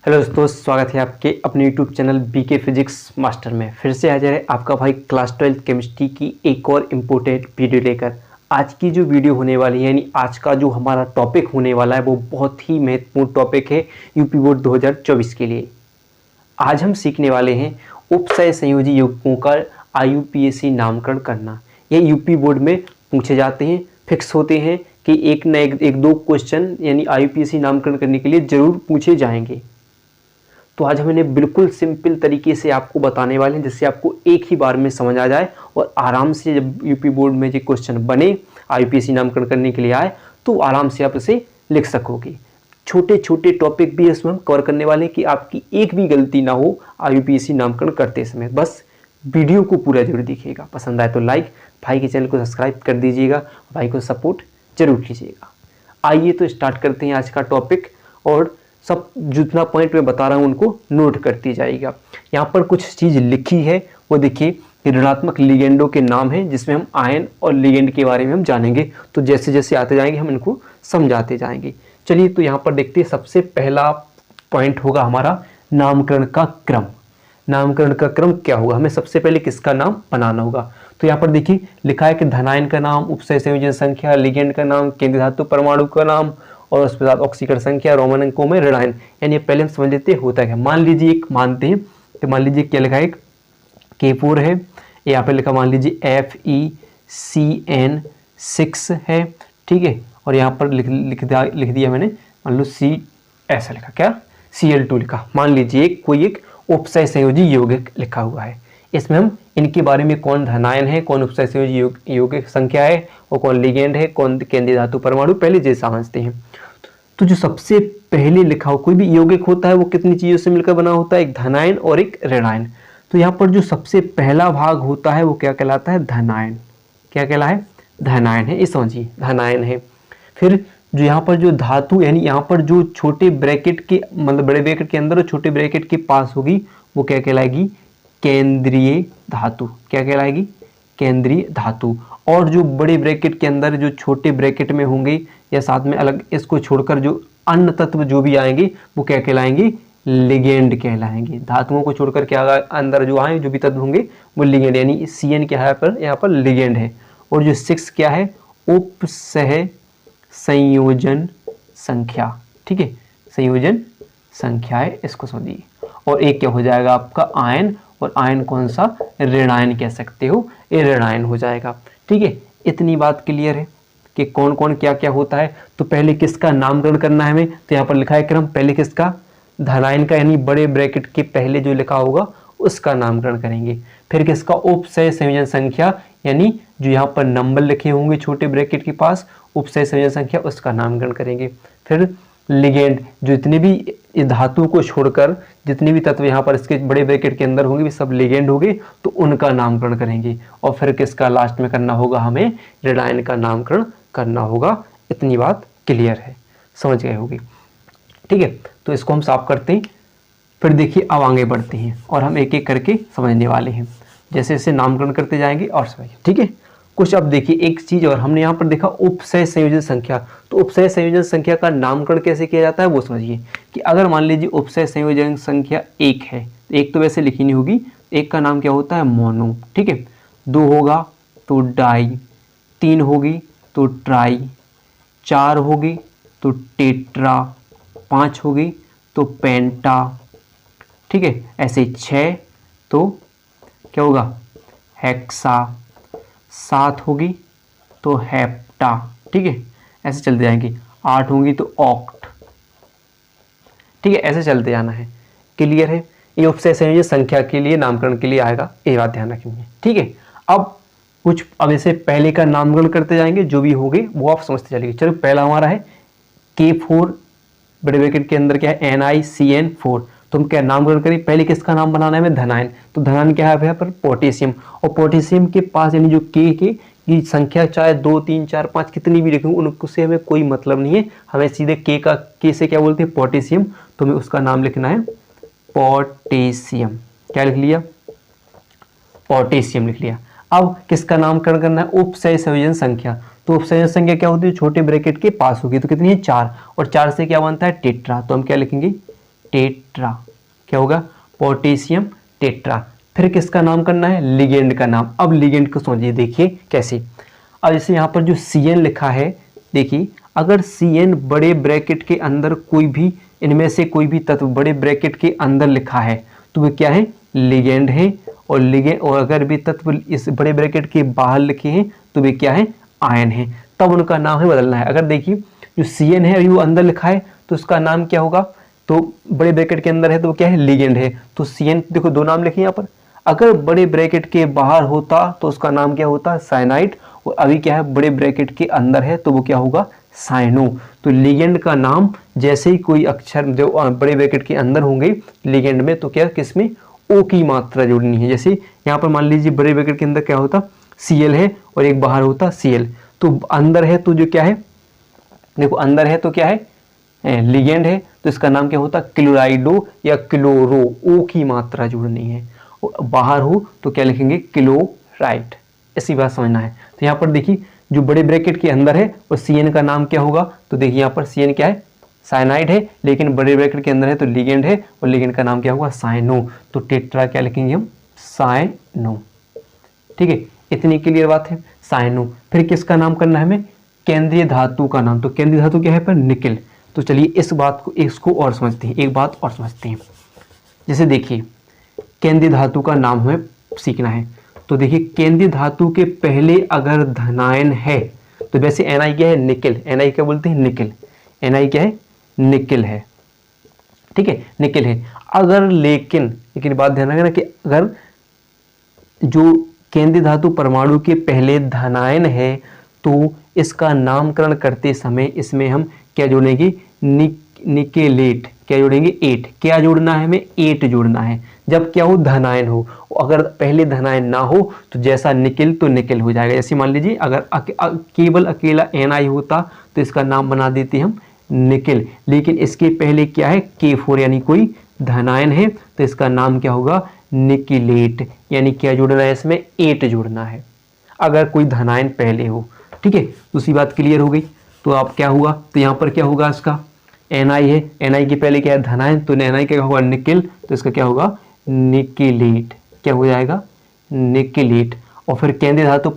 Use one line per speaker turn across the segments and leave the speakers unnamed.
Hello दोस्तों, स्वागत है आपके अपने YouTube channel BK physics master में। फिर से हाजिर है आपका भाई क्लास 12 केमिस्ट्री की एक और इम्पोर्टेंट वीडियो लेकर। आज की जो वीडियो होने वाली है यानी आज का जो हमारा टॉपिक होने वाला है वो बहुत ही महत्वपूर्ण टॉपिक है यूपी बोर्ड 2024 के लिए। आज हम सीखने वाले हैं उपसय संयोजी यौगिकों का IUPAC नामकरण करना। ये यूपी बोर्ड में पूछे जाते हैं, फिक्स होते हैं कि एक न एक दो क्वेश्चन यानी IUPAC नामकरण करने के लिए जरूर पूछे जाएंगे। तो आज हम इन्हें बिल्कुल सिंपल तरीके से आपको बताने वाले हैं जिससे आपको एक ही बार में समझ आ जाए और आराम से जब यूपी बोर्ड में जो क्वेश्चन बने IUPAC नामकरण करने के लिए आए तो आराम से आप इसे लिख सकोगे। छोटे छोटे टॉपिक भी इसमें हम कवर करने वाले हैं कि आपकी एक भी गलती ना हो IUPAC नामकरण करते समय। बस वीडियो को पूरा जरूर देखिएगा, पसंद आए तो लाइक, भाई के चैनल को सब्सक्राइब कर दीजिएगा, भाई को सपोर्ट जरूर कीजिएगा। आइए तो स्टार्ट करते हैं आज का टॉपिक और सब जितना पॉइंट मैं बता रहा हूँ उनको नोट करती जाएगा। यहाँ पर कुछ चीज़ लिखी है वो देखिए, ऋणात्मक लिगेंडों के नाम हैं जिसमें हम आयन और लिगेंड के बारे में हम जानेंगे। तो जैसे जैसे आते जाएंगे हम इनको समझाते जाएंगे। चलिए तो यहाँ पर देखते हैं, सबसे पहला पॉइंट होगा हमारा नामकरण का क्रम। नामकरण का क्रम क्या होगा, हमें सबसे पहले किसका नाम बनाना होगा। तो यहाँ पर देखिए लिखा है कि धनायन का नाम, उपसय संयोजन संख्या, लिगेंड का नाम, केंद्रीय धातु परमाणु का नाम और उसके साथ ऑक्सीकरण संख्या, रोमन अंकों में ऋणायन। यानी पहले हम समझ लेते हैं होता क्या। मान लीजिए एक मानते हैं तो मान लीजिए क्या लिखा है, एक K4 है, यहाँ पे लिखा मान लीजिए FeCN6 है, ठीक है। और यहाँ पर लिख दिया मैंने, मान लो C ऐसा लिखा, क्या Cl2 लिखा। मान लीजिए कोई एक उपसय संयोजी यौगिक लिखा हुआ है, इसमें हम इनके बारे में कौन धनायन है, कौन उपसय संयोजी यौगिक संख्या है और कौन लिगेंड है, कौन केंद्रीय धातु परमाणु पहले जैसा समझते हैं। तो जो सबसे पहले लिखा हो कोई भी यौगिक होता है वो कितनी चीज़ों से मिलकर बना होता है, एक धनायन और एक ऋणायन। तो यहाँ पर जो सबसे पहला भाग होता है वो क्या कहलाता है, धनायन। क्या कहला है, धनायन है, ये समझिए धनायन है। फिर जो यहाँ पर जो धातु यानी यहाँ पर जो छोटे ब्रैकेट के मतलब बड़े ब्रैकेट के अंदर और छोटे ब्रैकेट के पास होगी वो क्या कहलाएगी, केंद्रीय धातु। क्या कहलाएगी, केंद्रीय धातु। और जो बड़े ब्रैकेट के अंदर जो छोटे ब्रैकेट में होंगे या साथ में अलग इसको छोड़कर जो अन्य तत्व जो भी आएंगे वो क्या कहलाएंगे, लिगेंड कहलाएंगे। धातुओं को छोड़कर क्या अंदर जो आए जो भी तत्व होंगे वो लिगेंड, यानी CN क्या है यहाँ पर लिगेंड है। और जो 6 क्या है, उपसह संयोजन संख्या, ठीक है, संयोजन संख्या है, इसको समझिए। और एक क्या हो जाएगा आपका आयन, और आयन कौन सा, ऋणायन कह सकते हो, ये ऋणायन हो जाएगा, ठीक है। इतनी बात क्लियर है कि कौन कौन क्या क्या होता है। तो पहले किसका नामकरण करना है हमें, तो यहाँ पर लिखा है क्रम, पहले किसका, धनायन का, यानी बड़े ब्रैकेट के पहले जो लिखा होगा उसका नामकरण करेंगे। फिर किसका, उपसय संयोजन संख्या, यानी जो यहाँ पर नंबर लिखे होंगे छोटे ब्रैकेट के पास, उपसय संयोजन संख्या उसका नामकरण करेंगे। फिर लिगेंड, जो जितने भी धातु को छोड़कर जितने भी तत्व यहाँ पर इसके बड़े ब्रैकेट के अंदर होंगे वे सब लिगेंड होंगे तो उनका नामकरण करेंगे। और फिर किसका लास्ट में करना होगा, हमें ऋणायन का नामकरण करना होगा। इतनी बात क्लियर है, समझ गए होगी, ठीक है। तो इसको हम साफ करते हैं। फिर देखिए अब आगे बढ़ते हैं और हम एक एक करके समझने वाले हैं, जैसे जैसे नामकरण करते जाएंगे और समझिए, ठीक है। कुछ अब देखिए एक चीज और हमने यहाँ पर देखा उपसय संयोजन संख्या। तो उपसय संयोजन संख्या का नामकरण कैसे किया जाता है वो समझिए कि अगर मान लीजिए उपसय संयोजन संख्या 1 है, एक तो वैसे लिखी नहीं होगी, एक का नाम क्या होता है, मोनो, ठीक है। 2 होगा तो डाई, 3 होगी तो ट्राई, 4 होगी तो टेट्रा, 5 होगी तो पेंटा, ठीक है। ऐसे 6 तो क्या होगा, हेक्सा, 7 होगी तो हेप्टा, ठीक है। ऐसे चलते जाएंगे, 8 होंगी तो ऑक्ट, ठीक है। ऐसे चलते जाना है, क्लियर है। ये उपसय संयोजन संख्या के लिए नामकरण के लिए आएगा, ये बात ध्यान रखेंगे, ठीक है। अब ऐसे पहले का नामकरण करते जाएंगे, जो भी होंगे वो आप समझते चलिए। चलो पहला हमारा है K4, बड़े ब्रैकेट के अंदर क्या है, NiCN4। तो हम क्या नामकरण करें, पहले किसका नाम बनाना है हमें, धनायन। तो धनायन क्या है यहाँ पर, पोटेशियम। और पोटेशियम के पास यानी जो K की संख्या चाहे 2 3 4 5 कितनी भी लिखूँ उनसे हमें कोई मतलब नहीं है, हमें सीधे K से क्या बोलते हैं, पोटेशियम। तो हमें उसका नाम लिखना है पोटेशियम। क्या लिख लिया, पोटेशियम लिख लिया। अब किसका नामकरण करना है, उपसय संयोजन संख्या। तो उपसय संख्या क्या होती है, छोटे ब्रैकेट के पास होगी, तो कितनी है, 4। और 4 से क्या बनता है, टेट्रा। तो हम क्या लिखेंगे, टेट्रा, क्या होगा, पोटेशियम टेट्रा। फिर किसका नाम करना है, लिगेंड का नाम। अब लिगेंड को समझिए, देखिए कैसे। अब जैसे यहाँ पर जो CN लिखा है, देखिए अगर CN बड़े ब्रैकेट के अंदर कोई भी, इनमें से कोई भी तत्व बड़े ब्रैकेट के अंदर लिखा है तो वो क्या है, लिगेंड है। और लिगेंड, और अगर भी तत्व इस बड़े ब्रैकेट के बाहर लिखे हैं तो वे क्या है, आयन है। तब उनका नाम है बदलना है। अगर देखिए जो CN है वो अंदर लिखा है तो उसका नाम क्या होगा, तो बड़े ब्रैकेट के अंदर है तो वो क्या है, लिगेंड है। तो CN, देखो दो नाम लिखे यहाँ पर। अगर बड़े ब्रैकेट के बाहर होता तो उसका नाम क्या होता, साइनाइड। और अभी क्या है, बड़े ब्रैकेट के अंदर है तो वो क्या होगा, साइनो। तो लिगेंड का नाम जैसे ही कोई अक्षर जो बड़े ब्रैकेट के अंदर होंगे लिगेंड में, तो क्या किसमें, O की मात्रा जोड़नी है। जैसे यहाँ पर मान लीजिए बड़े ब्रैकेट के अंदर क्या होता, Cl है और एक बाहर होता Cl। तो अंदर है तो जो क्या है, देखो अंदर है तो क्या है, लिगेंड है, तो इसका नाम क्या होता, क्लोराइडो या क्लोरो, O की मात्रा जोड़नी है। और बाहर हो तो क्या लिखेंगे, क्लोराइड। ऐसी बात समझना है। तो यहाँ पर देखिए जो बड़े ब्रैकेट के अंदर है और CN का नाम क्या होगा, तो देखिए यहाँ पर CN क्या है, साइनाइड है, लेकिन बड़े ब्रैकेट के अंदर है तो लिगेंड है, और लिगेंड का नाम क्या होगा, साइनो। तो टेट्रा क्या लिखेंगे हम, साइनो। ठीक है, इतनी क्लियर बात है, साइनो। फिर किसका नाम करना है हमें, केंद्रीय धातु का नाम। तो केंद्रीय धातु क्या है पर, निकेल। तो चलिए इस बात को, इसको और समझते हैं, एक बात और समझते हैं। जैसे देखिए केंद्रीय धातु का नाम हमें सीखना है। तो देखिए केंद्रीय धातु के पहले अगर धनायन है तो वैसे Na क्या है, निकेल। Na क्या बोलते हैं, निकेल। Na क्या है, निकेल है। ठीक है, निकेल है। अगर लेकिन बात ध्यान रखना कि अगर जो केंद्रीय धातु परमाणु के पहले धनायन है तो इसका नामकरण करते समय इसमें हम क्या जोड़ेंगे, निकेलेट। क्या जोड़ेंगे, 8। क्या जोड़ना है हमें, 8 जोड़ना है। जब क्या हो, धनायन हो। अगर पहले धनायन ना हो तो जैसा निकेल तो निकेल हो जाएगा। जैसे मान लीजिए अगर केवल अकेला Na होता तो इसका नाम बना देते हम निकेल, लेकिन इसके पहले क्या है, K4 यानी कोई धनायन है तो इसका नाम क्या होगा, निकेलेट। यानी क्या जोड़ना है इसमें, 8 जोड़ना है अगर कोई धनायन पहले हो। ठीक है, दूसरी बात क्लियर हो गई। तो आप क्या हुआ, तो यहाँ पर क्या होगा, इसका Na है, Na के पहले क्या है, धनायन, तो Na क्या होगा, निकेल। तो इसका क्या होगा, निकेलेट। क्या हो जाएगा, निकेलेट। और फिर केंद्रीय धातु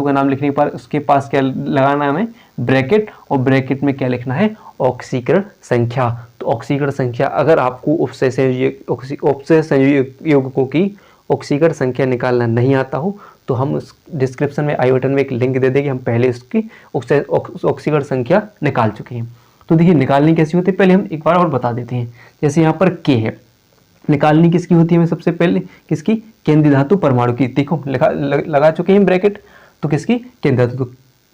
का नाम लिखने के बाद उसके पास क्या लगाना है हमें, ब्रैकेट। और ब्रैकेट में क्या लिखना है, ऑक्सीकरण संख्या। तो ऑक्सीकरण संख्या, अगर आपको उपसय संयोजकों की ऑक्सीकरण संख्या निकालना नहीं आता हो तो हम उस डिस्क्रिप्शन में आई बटन में एक लिंक दे देंगे, हम पहले उसकी ऑक्सीकरण संख्या निकाल चुके हैं। तो देखिए निकालनी कैसी होती है, पहले हम एक बार और बता देते हैं। जैसे यहाँ पर K है, निकालनी किसकी होती है हमें, सबसे पहले किसकी, केंद्रीय धातु परमाणु की। देखो लगा चुके हैं ब्रैकेट। तो किसकी, केंद्रीय धातु। तो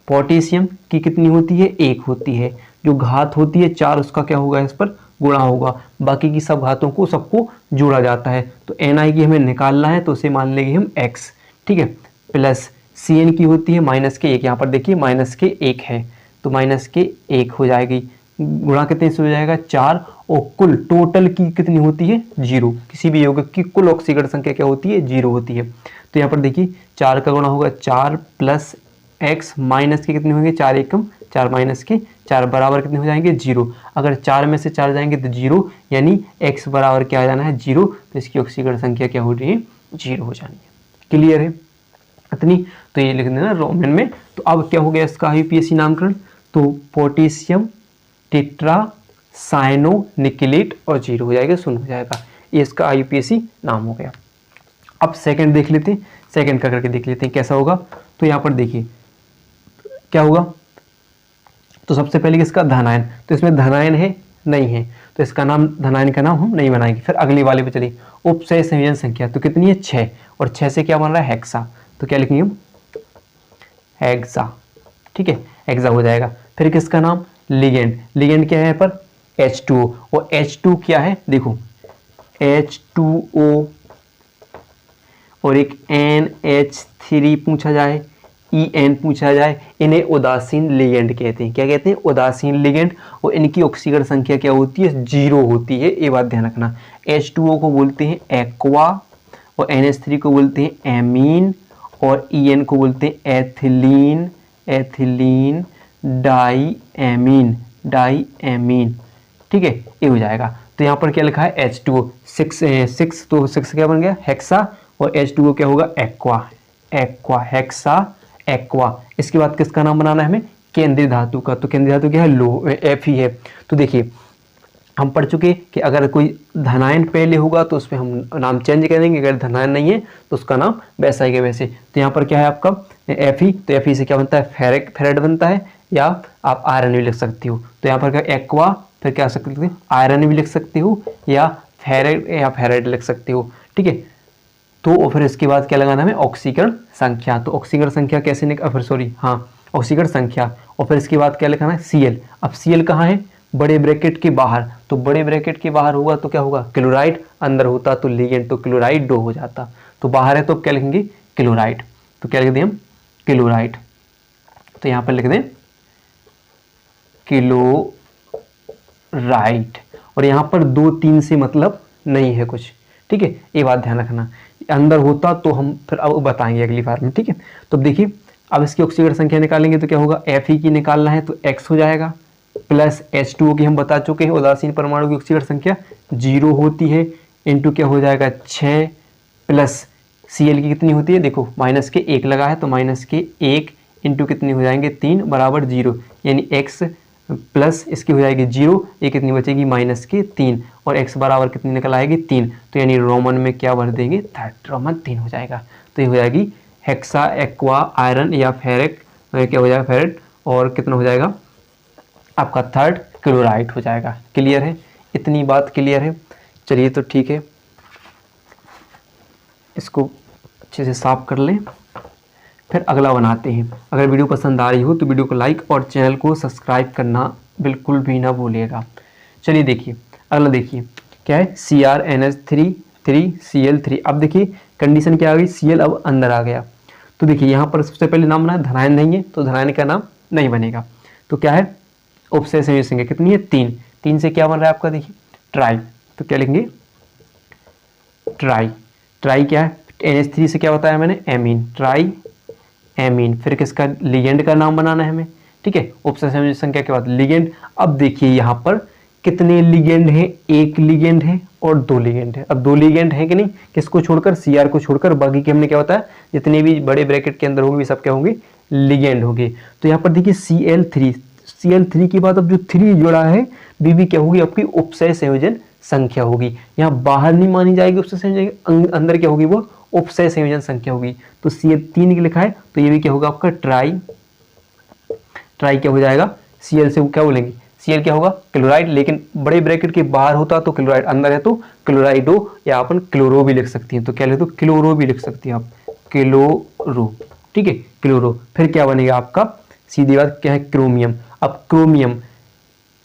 पोटेशियम की कितनी होती है, 1 होती है। जो घात होती है 4, उसका क्या होगा, इस पर गुणा होगा। बाकी की सब घातों को सबको जोड़ा जाता है। तो Na की हमें निकालना है तो उसे मान लेंगे हम x। ठीक है, प्लस Cn की होती है -1। यहाँ पर देखिए -1 है तो -1 हो जाएगी। गुणा कितने से हो जाएगा, 4। और कुल टोटल की कितनी होती है, 0। किसी भी यौगिक की कुल ऑक्सीकरण संख्या क्या होती है, 0 होती है। तो यहाँ पर देखिए 4 का गुणा होगा 4 प्लस x माइनस के कितने होंगे, 4 एकम 4 माइनस के 4 बराबर कितने हो जाएंगे, 0। अगर 4 में से 4 जाएंगे तो 0, यानी x बराबर क्या आ जाना है, 0। तो इसकी ऑक्सीकरण संख्या क्या हो रही है, 0 हो जानी है। क्लियर है इतनी। तो ये लिख देना रोमन में। तो अब क्या हो गया इसका IUPAC नामकरण, तो पोटेशियम टेट्रा साइनो निकेलेट और 0 हो जाएगा, 0 हो जाएगा। ये इसका IUPAC नाम हो गया। अब सेकंड देख लेते हैं, सेकंड का करके देख लेते हैं कैसा होगा। तो यहाँ पर देखिए क्या होगा, तो सबसे पहले किसका, धनायन। तो इसमें धनायन है, नहीं है, तो इसका नाम, धनायन का नाम हम नहीं बनाएंगे। फिर अगले वाले पे चलिए, उपसय संयोजन संख्या। तो कितनी है, 6। और 6 से क्या बन रहा है, हेक्सा। तो क्या लिखेंगे हम, हेक्सा। ठीक है, हेक्सा हो जाएगा। फिर किसका नाम, लिगेंड। लिगेंड क्या है यहाँ पर, H2O। और H2 क्या है, देखो H2O और एक NH3 पूछा जाए, En पूछा जाए, इन्हें उदासीन लिगेंड कहते हैं। क्या कहते हैं, उदासीन लिगेंड। और इनकी ऑक्सीकरण संख्या क्या होती है, 0 होती है। ये बात ध्यान रखना। H2O को बोलते हैं एक्वा, और NH3 को बोलते हैं एमीन, और En को बोलते हैं एथिलीन, डाई एमीन। ठीक है, ये हो जाएगा। तो यहाँ पर क्या लिखा है H2O, 6 तो 6 क्या बन गया हेक्सा, और H2O क्या होगा एक्वा, एक्वा हेक्सा एक्वा। इसके बाद किसका नाम बनाना है हमें, केंद्रीय धातु का। तो केंद्रीय धातु क्या है, लो F ही है। तो देखिए हम पढ़ चुके कि अगर कोई धनायन पहले होगा तो उस पर हम नाम चेंज करेंगे, अगर धनायन नहीं है तो उसका नाम वैसा ही है वैसे। तो यहाँ पर क्या है आपका Fe, तो Fe से क्या बनता है फेरेट बनता है, या आप आयरन भी लिख सकते हो। तो यहाँ पर क्या एक्वा, फिर क्या सकते हो आयरन भी लिख सकते हो, या फेरेट लिख सकते हो, ठीक है। तो फिर इसके बाद क्या लगाना है ऑक्सीकरण संख्या। तो ऑक्सीकरण संख्या कैसे फिर सॉरी हाँ ऑक्सीकरण संख्या, और फिर इसके बाद क्या लिखाना है Cl। अब Cl कहाँ है, बड़े ब्रैकेट के बाहर। तो बड़े ब्रैकेट के बाहर होगा तो क्या होगा क्लोराइड, अंदर होता तो लिगेंड, तो क्लोराइड डो हो जाता। तो बाहर है तो क्या लिखेंगे क्लोराइड, तो क्या लिख दें हम क्लोराइड। तो यहाँ पर लिख दें क्लोराइड, और यहाँ पर 2 3 से मतलब नहीं है कुछ, ठीक है, ये बात ध्यान रखना। अंदर होता तो हम फिर अब बताएंगे अगली बार में, ठीक है। तो देखिए अब इसकी ऑक्सीकरण संख्या निकालेंगे तो क्या होगा, Fe की निकालना है तो X हो जाएगा, प्लस H2O की हम बता चुके हैं उदासीन परमाणु की ऑक्सीकरण संख्या 0 होती है, इंटू क्या हो जाएगा 6, प्लस Cl की कितनी होती है, देखो माइनस के 1 लगा है तो माइनस के 1 इंटू कितनी हो जाएंगे 3 बराबर 0, यानी x प्लस इसकी हो जाएगी 0, ये कितनी बचेगी माइनस के 3, और x बराबर कितनी निकल आएगी 3। तो यानी रोमन में क्या भर देंगे थर्ड, रोमन 3 हो जाएगा। तो ये हो जाएगी हेक्सा एक्वा आयरन या फेरेट, क्या हो जाएगा फेरेट, और कितना हो जाएगा आपका थर्ड क्लोराइड हो जाएगा। क्लियर है, इतनी बात क्लियर है। चलिए तो ठीक है, इसको अच्छे से साफ कर लें, फिर अगला बनाते हैं। अगर वीडियो पसंद आ रही हो तो वीडियो को लाइक और चैनल को सब्सक्राइब करना बिल्कुल भी ना भूलिएगा। चलिए देखिए अगला, देखिए क्या है CrNH3 अब देखिए कंडीशन क्या आ गई, Cl अब अंदर आ गया। तो देखिए यहाँ पर सबसे पहले नाम बना है धनायन नहीं है, तो धनायन का नाम नहीं बनेगा। तो क्या है उपसय संयोजक संख्या कितनी है 3, 3 से क्या बन रहा है आपका, देखिए ट्राई। तो क्या लिखेंगे ट्राई, ट्राई क्या है NH3 से क्या बताया मैंने एमीन, ट्राई एमीन। फिर किसका लिगेंड का नाम बनाना है हमें, ठीक है, उपसय संयोजक संख्या के बाद लिगेंड। अब देखिए यहाँ पर कितने लिगेंड हैं, एक लिगेंड है और 2 लिगेंड है। अब 2 लिगेंड है कि नहीं, किसको छोड़कर Cr को छोड़कर, बाकी के हमने क्या बताया जितने भी बड़े ब्रैकेट के अंदर होंगे सब क्या होंगे लिगेंड होंगे। तो यहाँ पर देखिए Cl3 के बाद अब जो 3 जुड़ा है बीबी क्या होगी आपकी उपसय संयोजन संख्या होगी। यहाँ बाहर नहीं मानी जाएगी उपसय संयोजन, अंदर क्या होगी वो उपसय संयोजन संख्या होगी। तो Cl3 के लिखा है तो ये भी क्या होगा आपका ट्राई, ट्राई क्या हो जाएगा Cl से क्या बोलेंगे Cl क्या होगा क्लोराइड, लेकिन बड़े ब्रैकेट के बाहर होता तो क्लोराइड, अंदर है तो क्लोराइडो, या अपन क्लोरो भी लिख सकती हैं। तो क्या लिख दो क्लोरो भी लिख सकती हैं आप, क्लोरो, ठीक है क्लोरो। फिर क्या बनेगा आपका सीधी बात क्या है क्रोमियम। अब क्रोमियम,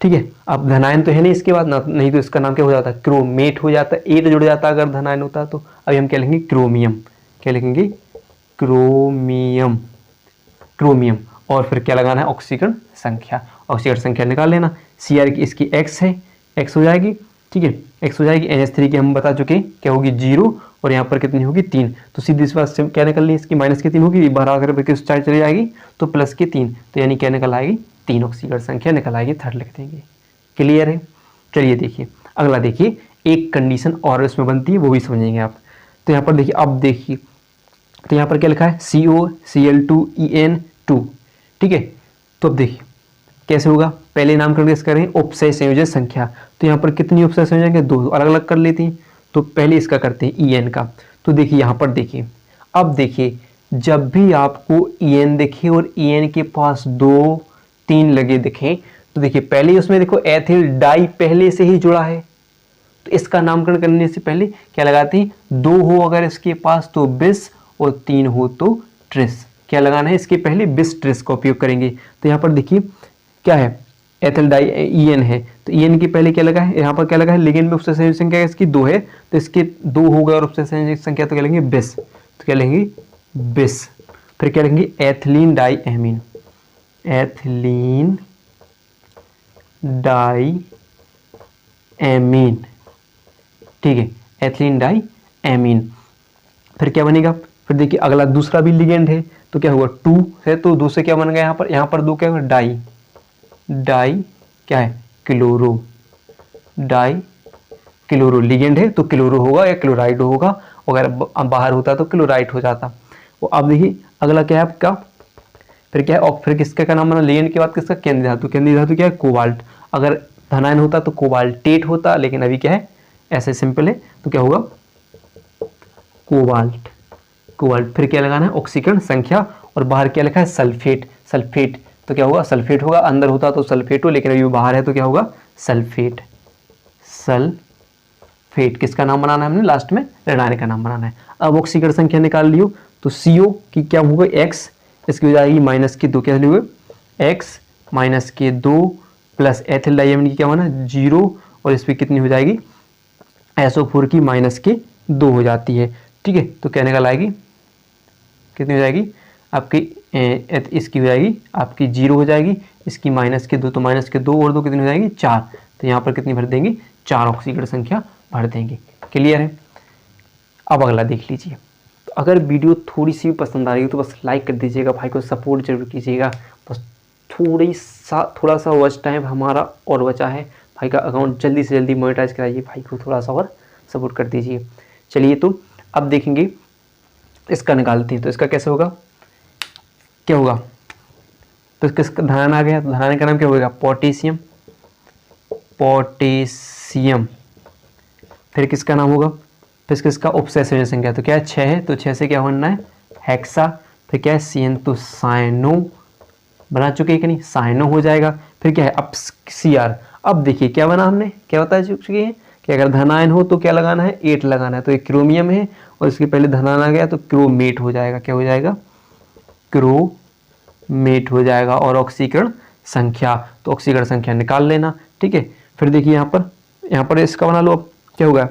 ठीक है, अब धनायन तो है नहीं इसके बाद ना, नहीं तो इसका नाम क्या हो जाता है क्रोमेट हो जाता है, एट जुड़ जाता अगर धनायन होता तो। अभी हम क्या लिखेंगे क्रोमियम, क्या लिखेंगे क्रोमियम, क्रोमियम। और फिर क्या लगाना है ऑक्सीकरण संख्या, ऑक्सीकरण संख्या निकाल लेना। Cr की इसकी x है, x हो जाएगी, ठीक है x हो जाएगी। NH3 की हम बता चुके क्या होगी 0, और यहाँ पर कितनी होगी 3। तो सीधी इस बात से क्या निकलनी इसकी माइनस की 3 होगी, बाहर आकर किस साइड चली जाएगी तो प्लस की 3, तो यानी क्या निकल आएगी 3 ऑक्सीकरण संख्या निकल आएगी, थर्ड लिख देंगे। क्लियर है, चलिए देखिए अगला, देखिए एक कंडीशन और इसमें बनती है वो भी समझेंगे आप। तो यहाँ पर देखिए अब देखिए, तो यहाँ पर क्या लिखा है COCl2En2, ठीक है। तो अब देखिए कैसे होगा, पहले नामकरण कैसे करें उपसय संयोजक संख्या। तो यहाँ पर कितनी उपसय संयोजक है, 2 अलग अलग कर लेते हैं। तो पहले इसका करते हैं En का। तो देखिए यहाँ पर देखिए, अब देखिए जब भी आपको En दिखे और En के पास 2 3 लगे दिखें, तो देखिए पहले उसमें देखो एथिल डाई पहले से ही जुड़ा है, तो इसका नामकरण करने से पहले क्या लगाते हैं 2 हो अगर इसके पास तो बिस, और 3 हो तो ट्रिस। क्या लगाना है इसके पहले बिस ट्रिस का उपयोग करेंगे। तो यहाँ पर देखिए क्या है एथिल डाई En है, तो En के पहले क्या लगा है, यहाँ पर क्या लगा है लिगेंड में उपसय संयोजक संख्या इसकी 2 है, तो इसके 2 हो गए और उपसय संयोजक संख्या तो क्या लेंगे बिस, तो क्या लेंगे बिस। फिर क्या लेंगे ethylene di amine, ethylene di amine, ठीक है एथिलीन डाई एमीन। फिर क्या बनेगा, फिर देखिए अगला दूसरा भी लिगेंड है, तो क्या हुआ 2 है, तो 2 से क्या बन गया यहाँ पर 2 क्या हुआ डाई, डाई क्या है क्लोरो, डाई क्लोरो लिगेंड है तो क्लोरो होगा या क्लोराइड होगा, अगर बाहर होता तो क्लोराइड हो जाता। वो अब देखिए अगला क्या है आपका, फिर क्या है, और फिर किसका का नाम बना लिगेंड के बाद किसका, केंद्रीय धातु। केंद्रीय धातु क्या है, कोबाल्ट। अगर धनायन होता तो कोबाल्टेट होता, लेकिन अभी क्या है ऐसे सिंपल है तो क्या होगा कोबाल्ट। कोबाल्ट फिर क्या लगाना है, ऑक्सीकरण संख्या, और बाहर क्या लिखा है सल्फेट। सल्फेट तो क्या होगा, सल्फेट होगा, अंदर होता तो सल्फेट हो, लेकिन अभी बाहर है तो क्या होगा सल्फेट। सल्फेट किसका नाम बनाना है हमने, लास्ट में ऋणायन का नाम बनाना है। अब ऑक्सीकरण संख्या निकाल लियो तो CO की क्या होगा x, इसकी हो जाएगी -2, क्या लिखोगे x -2 प्लस एथिल डाइअमीन की क्या होना 0, और इस पर कितनी हो जाएगी SO4 की -2 हो जाती है। ठीक है, तो क्या निकल आएगी, कितनी हो जाएगी आपकी, इसकी हो जाएगी आपकी 0 हो जाएगी, इसकी -2, तो -2 और 2 कितनी हो जाएगी 4, तो यहाँ पर कितनी भर देंगे 4 ऑक्सीकरण संख्या भर देंगे। क्लियर है। अब अगला देख लीजिए। तो अगर वीडियो थोड़ी सी भी पसंद आ रही हो तो बस लाइक कर दीजिएगा, भाई को सपोर्ट जरूर कीजिएगा। बस थोड़ा सा वॉच टाइम हमारा और बचा है, भाई का अकाउंट जल्दी से जल्दी मोनेटाइज कराइए, भाई को थोड़ा सा और सपोर्ट कर दीजिए। चलिए तो अब देखेंगे इसका निकालते हैं, तो इसका कैसे होगा, क्या होगा, तो इसका धनायन आ गया, तो धनायन का नाम क्या होगा पोटेशियम। पोटेशियम फिर किसका नाम होगा, फिर किसका उपसय संयोजन संख्या, तो क्या है 6 है, तो 6 से क्या बनना है हेक्सा, फिर क्या है CN, तो साइनो बना चुके हैं कि नहीं, साइनो हो जाएगा। फिर क्या है अब CR। अब देखिए क्या बना हमने, क्या बता चुके हैं कि अगर धनायन हो तो क्या लगाना है 8 लगाना है, तो ये क्रोमियम है और इसके पहले धनायन आ गया तो क्रोमेट हो जाएगा, क्या हो जाएगा क्रोमेट हो जाएगा। और ऑक्सीकरण संख्या, तो ऑक्सीकरण संख्या निकाल लेना। ठीक है, फिर देखिए यहाँ पर इसका बना लो, अब क्या होगा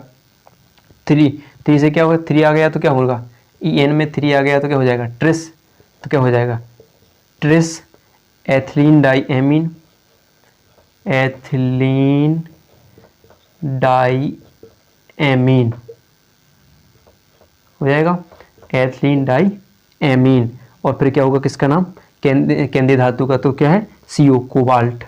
3 से क्या होगा 3 आ गया तो क्या होगा EN में 3 आ गया तो क्या हो जाएगा ट्रिस, तो क्या हो जाएगा tris ethylene diamine, ethylene diamine हो जाएगा एथिलीन डाइएमीन। और फिर क्या होगा किसका नाम, केंद्रीय धातु का, तो क्या है CO कोबाल्ट।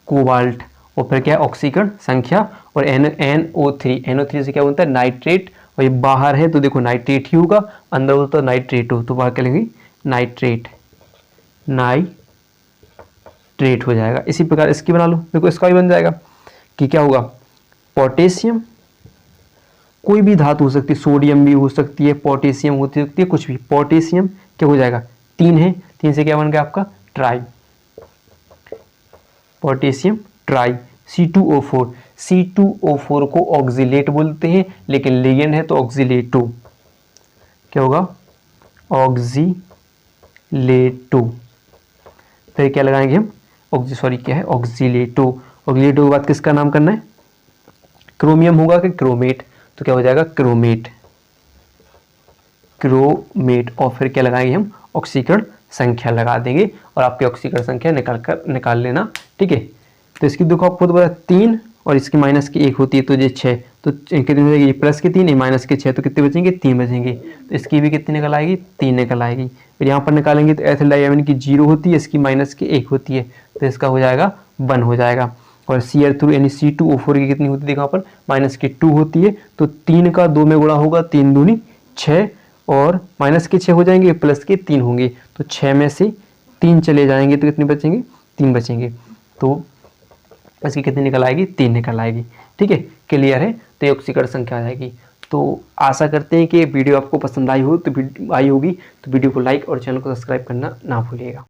कोबाल्ट और फिर क्या है ऑक्सीकरण संख्या, और NO3 से क्या बनता है नाइट्रेट, और ये बाहर है तो देखो नाइट्रेट ही होगा, अंदर होता तो नाइट्रेट हो, तो बाहर क्या लेंगे नाइट्रेट हो जाएगा। इसी प्रकार इसकी बना लो, देखो इसका भी बन जाएगा कि क्या होगा पोटेशियम, कोई भी धातु हो सकती है, सोडियम भी हो सकती है, पोटेशियम हो सकती है, कुछ भी, पोटेशियम क्या हो जाएगा 3 है, 3 से क्या बन गया आपका try, potassium try. C2O4, C2O4 को ऑक्जिलेट बोलते हैं, लेकिन लिगेंड है तो ऑक्जिलेटो, क्या होगा ऑक्जिलेटो। फिर क्या लगाएंगे हम क्या है ऑक्जिलेटो। ऑक्जिलेटो के बाद किसका नाम करना है, क्रोमियम होगा कि क्रोमेट, तो क्या हो जाएगा क्रोमेट। और फिर क्या लगाएंगे हम ऑक्सीकरण संख्या लगा देंगे, और आपकी ऑक्सीकरण संख्या निकाल लेना। ठीक है, तो इसकी देखो आपको तो बोला 3 और इसकी -1 होती है तो ये 6, तो कितनी हो जाएगी +3 -6, तो कितने बचेंगे 3 बचेंगे, तो इसकी भी कितनी निकल आएगी 3 निकल आएगी। फिर यहाँ पर निकालेंगे तो एथिल डाइएमीन की 0 होती है, इसकी -1 होती है, तो इसका हो जाएगा 1 हो जाएगा। और CR3 यानी C2O4 की कितनी होती है, देखो यहाँ पर -2 होती है, तो 3 का 2 में गुणा होगा, 3 दूनी 6, और -6 हो जाएंगे, +3 होंगे, तो 6 में से 3 चले जाएंगे तो कितने बचेंगे 3 बचेंगे, तो इसकी कितनी निकल आएगी 3 निकल आएगी। ठीक है, क्लियर है, तो ये ऑक्सीकरण संख्या आ जाएगी। तो आशा करते हैं कि वीडियो आपको पसंद आई होगी, तो वीडियो को लाइक और चैनल को सब्सक्राइब करना ना भूलिएगा।